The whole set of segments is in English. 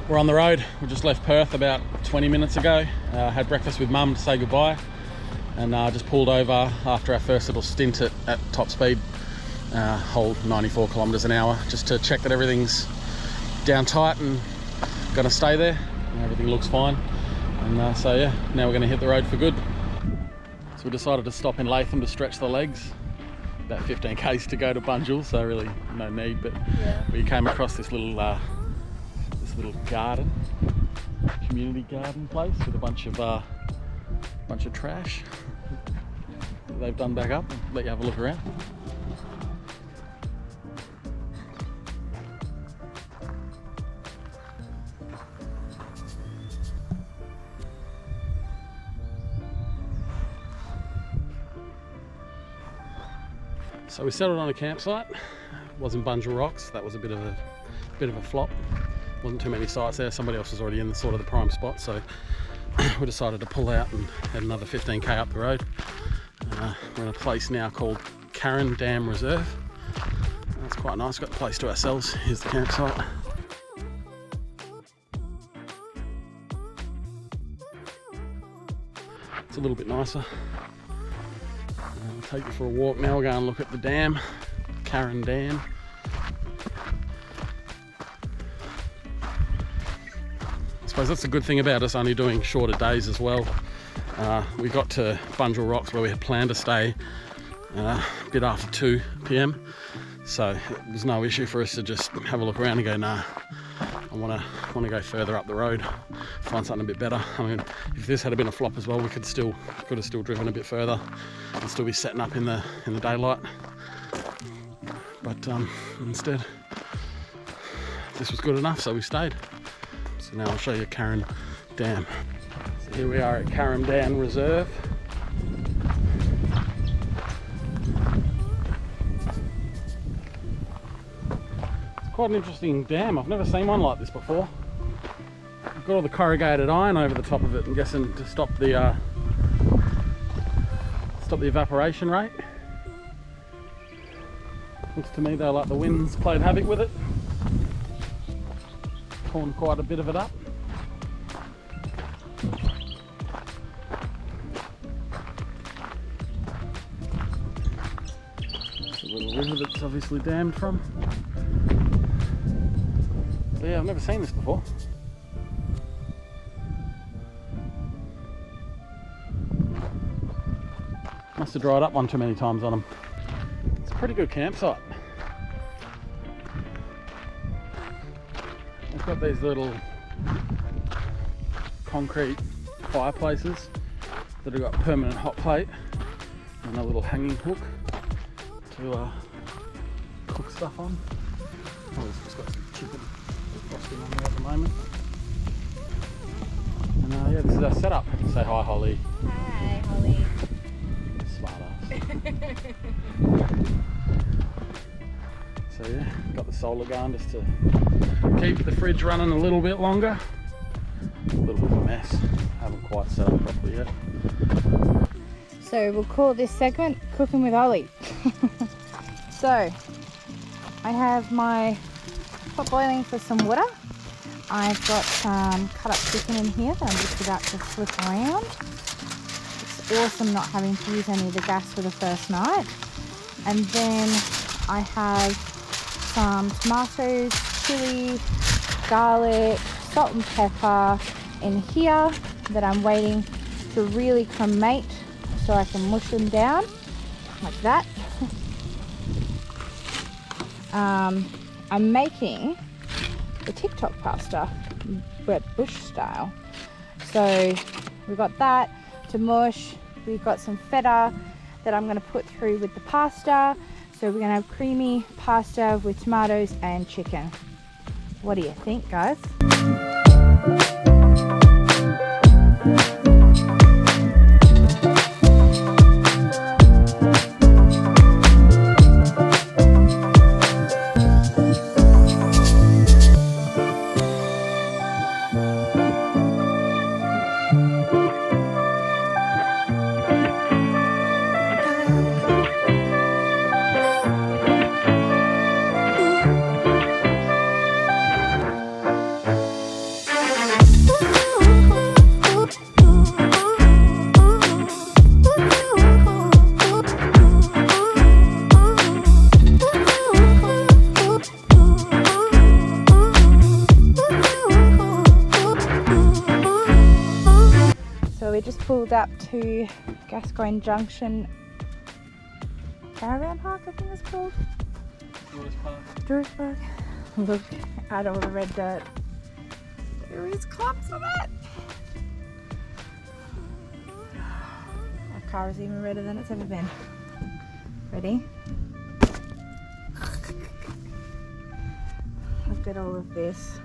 We're on the road. We just left Perth about 20 minutes ago. Had breakfast with Mum to say goodbye, and just pulled over after our first little stint at top speed, whole 94 kilometres an hour, just to check that everything's down tight and gonna stay there. And everything looks fine, and so yeah, now we're gonna hit the road for good. So we decided to stop in Latham to stretch the legs. About 15 k's to go to Bunjil, so really no need, but yeah. We came across this little garden, community garden place with a bunch of trash that they've done back up. I'll let you have a look around. So we settled on a campsite. It wasn't Bunjil Rocks. That was a bit of a flop. Wasn't too many sites there. Somebody else was already in the prime spot, so we decided to pull out and head another 15k up the road. We're in a place now called Carron Dam Reserve. That's quite nice. Got the place to ourselves. Here's the campsite. It's a little bit nicer. I'll take you for a walk now. We'll go and look at the dam, Carron Dam. I suppose that's the good thing about us only doing shorter days as well. We got to Bunjil Rocks where we had planned to stay a bit after 2 p.m. So it was no issue for us to just have a look around and go, nah, I want to go further up the road, find something a bit better. I mean, if this had been a flop as well, we could have still driven a bit further and still be setting up in the daylight. But instead, this was good enough, so we stayed. So now I'll show you Carron Dam. So here we are at Carron Dam Reserve. It's quite an interesting dam. I've never seen one like this before. I've got all the corrugated iron over the top of it, I'm guessing to stop the evaporation rate. Looks to me though like the wind's played havoc with it. Torn quite a bit of it up. It's a little river that's obviously dammed from. But yeah, I've never seen this before. Must have dried up one too many times on them. It's a pretty good campsite. We've got these little concrete fireplaces that have got permanent hot plate and a little hanging hook to cook stuff on. Oh, it's just got some chicken frosting on there at the moment. And yeah, this is our setup. Say hi, Holly. Hi, Holly. Smart ass. So yeah, got the solar going just to keep the fridge running a little bit longer. A little bit of a mess. Haven't quite set up properly yet. So we'll call this segment Cooking with Holly. So I have my pot boiling for some water. I've got some cut up chicken in here that I'm just about to flip around. It's awesome not having to use any of the gas for the first night. And then I have some tomatoes, chili, garlic, salt and pepper in here that I'm waiting to really cremate so I can mush them down like that. I'm making the TikTok pasta, Brett Bush style. So we've got that to mush. We've got some feta that I'm going to put through with the pasta. So we're going to have creamy pasta with tomatoes and chicken. What do you think, guys? We just pulled up to Gascoyne Junction Caravan Park, I think it's called. Tourist Park. Look at all the red dirt. There is clumps of it. My car is even redder than it's ever been. Ready? Look at all of this.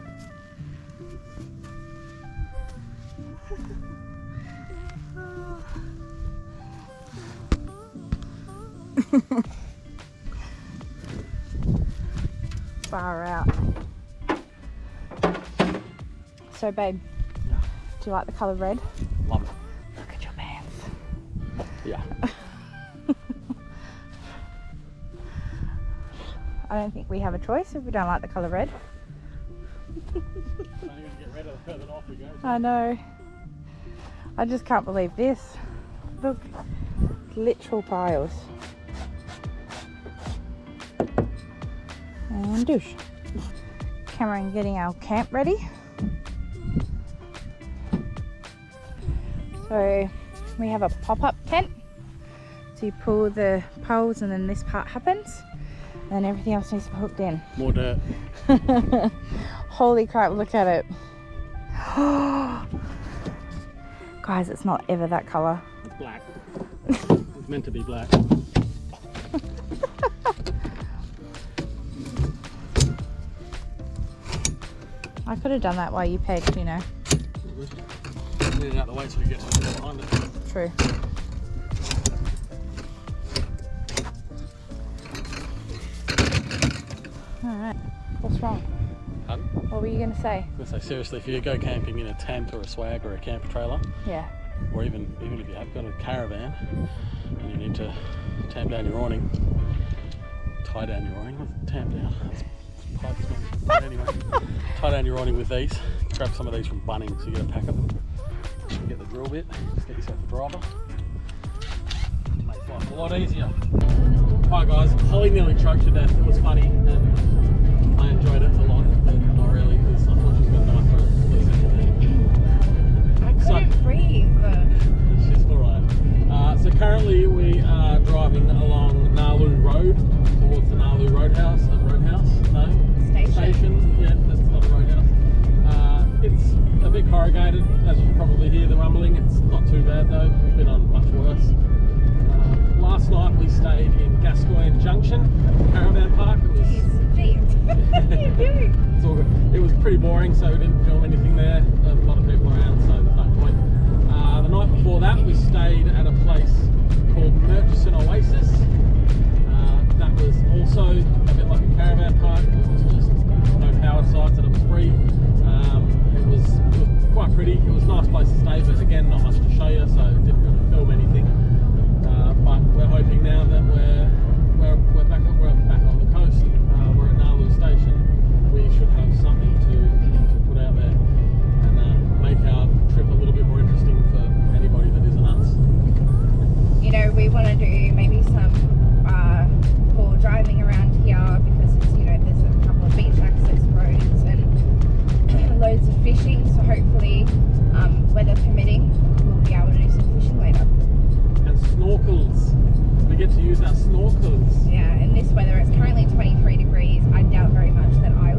Far out. So babe, do you like the colour red? Love it. Look at your pants. Yeah. I don't think we have a choice if we don't like the colour red. Only gonna get redder the further off we go. I know. I just can't believe this. Look, literal piles. And douche. Cameron getting our camp ready. So we have a pop-up tent. So you pull the poles and then this part happens. And everything else needs to be hooked in. More dirt. Holy crap, look at it. Guys, it's not ever that colour. It's black. It's meant to be black. I could have done that while you pegged, you know. Get it out of the way so we get behind it. True. Alright, what's wrong? Pardon? What were you going to say? I was going to say, seriously, if you go camping in a tent or a swag or a camper trailer, Yeah. or even if you have got a caravan and you need to tamp down your awning, tie down your awning, tamp down. That's pipe smells. But anyway, tie down your awning with these. Grab some of these from Bunnings, you get a pack of them. Get the drill bit, just get yourself a driver. Makes life a lot easier. Hi guys, Holly nearly choked to death. It was funny and I enjoyed it a lot, but not really because I thought she was going to die for at least a minute. I couldn't breathe. She's alright. So currently we are driving along Gnaraloo Road towards the Gnaraloo Roadhouse. No? Station. Yeah, that's not a roadhouse. It's a bit corrugated, as you can probably hear the rumbling. It's not too bad though, it's been on much worse. Last night we stayed in Gascoyne Junction at the Caravan Park. It was, Jeez. What are you doing? It's all good. It was pretty boring, so we didn't film anything there. A lot of people around, so there's no point. The night before that we stayed at a place called Murchison Oasis. That was also a bit like a caravan park. It was just no power sites and it was free. It was quite pretty. It was a nice place to stay, but again, not much to show you, so didn't really film anything. But we're hoping now that we're back on the coast. We're at Gnaraloo Station. We should have something to put out there and make our trip a little bit more interesting for anybody that isn't us. You know, we want to do maybe some for driving around here because it's, you know, there's a couple of beach access roads and loads of fishing, so hopefully weather permitting we'll be able to do some fishing later. And snorkels. We get to use our snorkels. Yeah, in this weather it's currently 23 degrees. I doubt very much that I